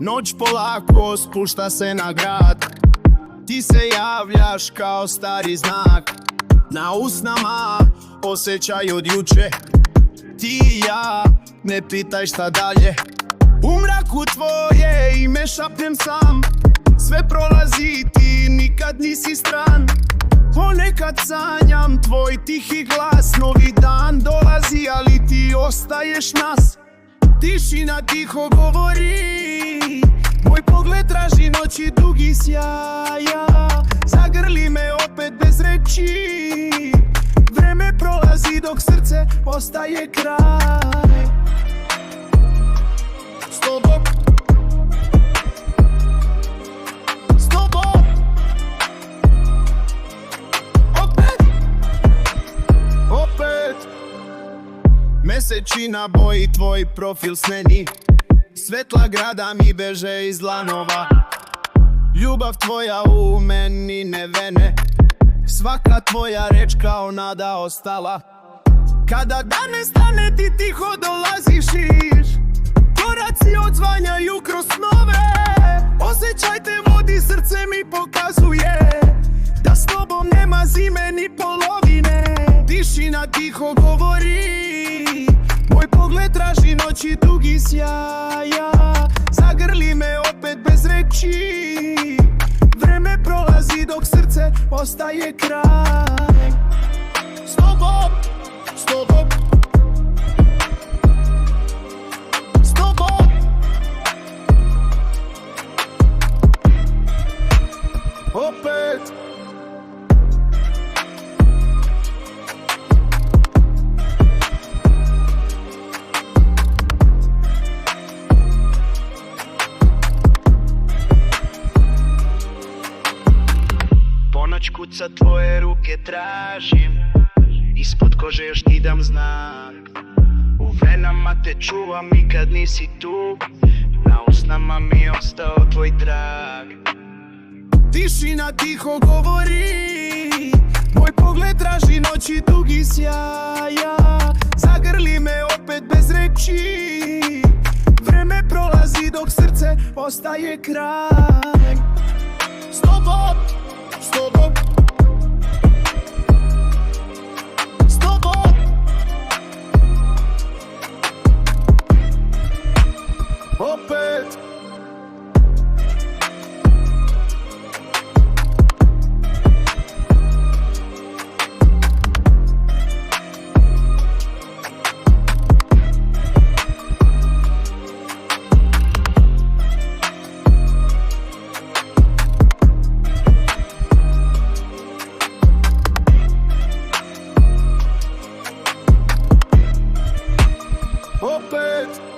Noć polako spušta se na grad. Ti se javljaš kao stari znak. Na usnama osjećaj od juče. Ti i ja, ne pitaj šta dalje. U mraku tvoje ime šapnem sam. Sve prolazi, ti nikad nisi stran. Ponekad sanjam tvoj tihi glas. Novi dan dolazi, ali ti ostaješ nas. Tišina tiho govori, moj pogled traži noći dugi sjaja. Zagrli me opet bez reči. Vreme prolazi dok srce ostaje kraj. S tobom, s tobom, opet, opet. Mesečina boji tvoj profil sneni. Svetla grada mi beže iz dlanova. Ljubav tvoja u meni ne vene. Svaka tvoja reč kao nada ostala. Kada dan nestane ti tiho dolaziš. Koraci odzvanjaju kroz snove. Osjećaj te vodi, srce mi pokazuje da s tobom nema zime ni polovine. Tišina tiho govori, moj pogled traži noći dugi sjaja. Zagrli me opet bez reči. Vreme prolazi dok srce ostaje kraj. S tobom, s tobom, s tobom. Opet. Ponoć kuca tvoje ruke tražim. Ispod kože još ti dam znak. U venama te čuvam i kad nisi tu. Na usnama mi je ostao tvoj trag. Tišina tiho govori, moj pogled traži noći dugi sjaja. Zagrli me opet bez reči. Vreme prolazi dok srce ostaje kraj. S tobom, s tobom, s tobom. Opet. Opet.